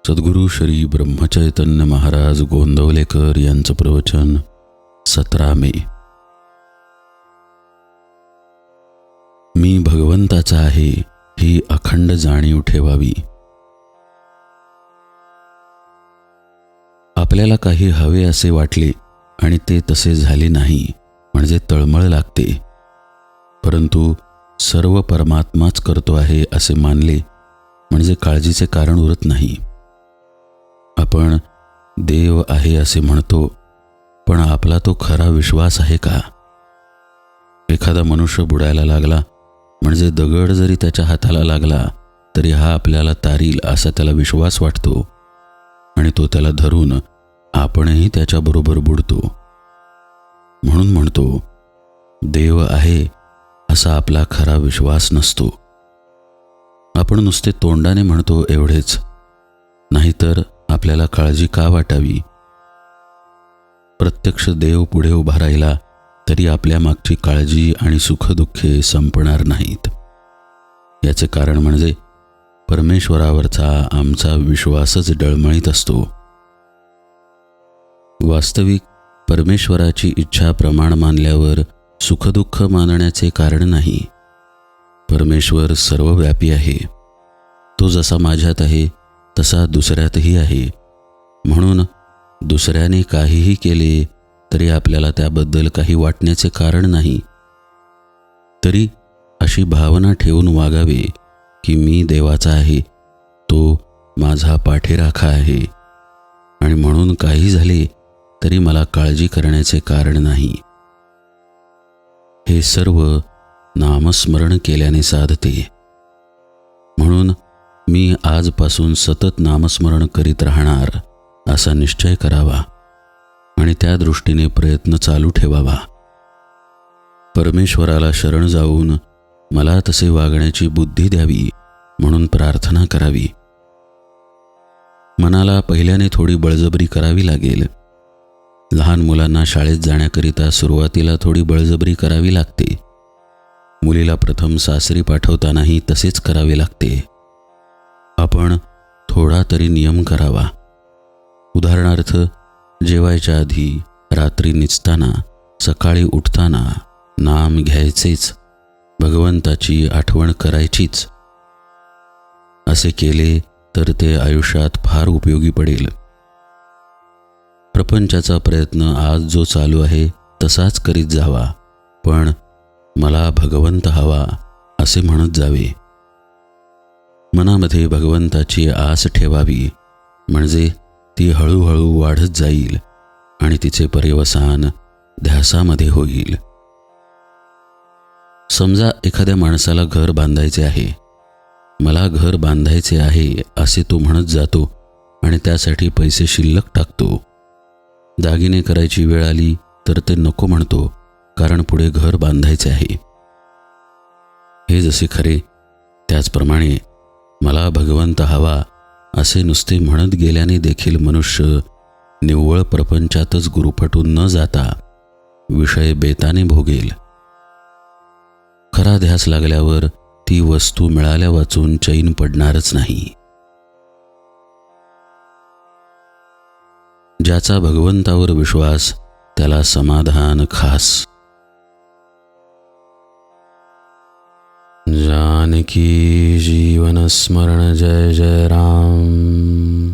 सद्गुरू श्री ब्रह्मचैतन्य महाराज गोंदवलेकर यांचं प्रवचन 17 मे. मी भगवंताचा आहे ही अखंड जाणीव ठेवावी. आपल्याला काही हवे असे वाटले आणि ते तसे झाले नाही म्हणजे तळमळ लागते. परंतु सर्व परमात्माच करतो आहे असे मानले म्हणजे काळजीचे कारण उरत नाही. आपण देव आहे असे म्हणतो, पण आपला तो खरा विश्वास आहे का? एखादा मनुष्य बुडायला लागला म्हणजे दगड जरी त्याच्या हाताला लागला तरी हा आपल्याला तारील असा त्याला विश्वास वाटतो आणि तो त्याला धरून आपणही त्याच्याबरोबर बुडतो. म्हणून म्हणतो देव आहे असा आपला खरा विश्वास नसतो. आपण नुसते तोंडाने म्हणतो एवढेच, नाहीतर आपल्याला काळजी का वाटावी? प्रत्यक्ष देव पुढे उभा राहिला तरी आपल्या मागची काळजी आणि सुखदुःखे संपणार नाहीत. याचे कारण म्हणजे परमेश्वरावरचा आमचा विश्वासच डळमळीत असतो. वास्तविक परमेश्वराची इच्छा प्रमाण मानल्यावर सुखदुःख मानण्याचे कारण नाही. परमेश्वर सर्वव्यापी आहे. तो जसा माझ्यात आहे तसा दुसऱ्यातही आहे. म्हणून दुसऱ्याने काहीही केले तरी आपल्याला त्याबद्दल काही वाटण्याचे कारण नाही. तरी अशी भावना ठेवून वागावे की मी देवाचा आहे, तो माझा पाठीराखा आहे आणि म्हणून काही झाले तरी मला काळजी करण्याचे कारण नाही. हे सर्व नामस्मरण केल्याने साधते. म्हणून मी आजपासून सतत नामस्मरण करीत राहणार असा निश्चय करावा आणि त्या दृष्टीने प्रयत्न चालू ठेवावा. परमेश्वराला शरण जाऊन मला तसे वागण्याची बुद्धी द्यावी म्हणून प्रार्थना करावी. मनाला पहिल्याने थोडी बळजबरी करावी लागेल. लहान मुलांना शाळेत जाण्याकरिता सुरुवातीला थोडी बळजबरी करावी लागते. मुलीला प्रथम सासरी पाठवतानाही तसेच करावे लागते. आपण थोडा तरी नियम करावा. उदाहरणार्थ, जेवायच्या आधी, रात्री निजताना, सकाळी उठताना नाम घ्यायचेच, भगवंताची आठवण करायचीच. असे केले तर ते आयुष्यात फार उपयोगी पडेल. प्रपंचाचा प्रयत्न आज जो चालू आहे तसाच करीत जावा, पण मला भगवंत हवा असे म्हणत जावे. मनामध्ये भगवंताची आस ठेवावी, म्हणजे ती हळूहळू वाढत जाईल आणि तिचे पर्यवसान ध्यासामध्ये होईल. समजा एखाद्या माणसाला घर बांधायचे आहे. मला घर बांधायचे आहे असे तो म्हणत जातो आणि त्यासाठी पैसे शिल्लक टाकतो. दागिने करायची वेळ आली तर ते नको म्हणतो, कारण पुढे घर बांधायचे आहे. हे जसे खरे, त्याचप्रमाणे मला भगवंत हवा असे नुसते म्हणत गेल्याने देखील मनुष्य निव्वळ प्रपंचातच गुरुपटून न जाता विषय बेताने भोगेल. खरा ध्यास लागल्यावर ती वस्तू मिळाल्या वाचून चैन पडणारच नाही. ज्याचा भगवंतावर विश्वास त्याला समाधान खास. जानकी जीवन स्मरण जय जय राम.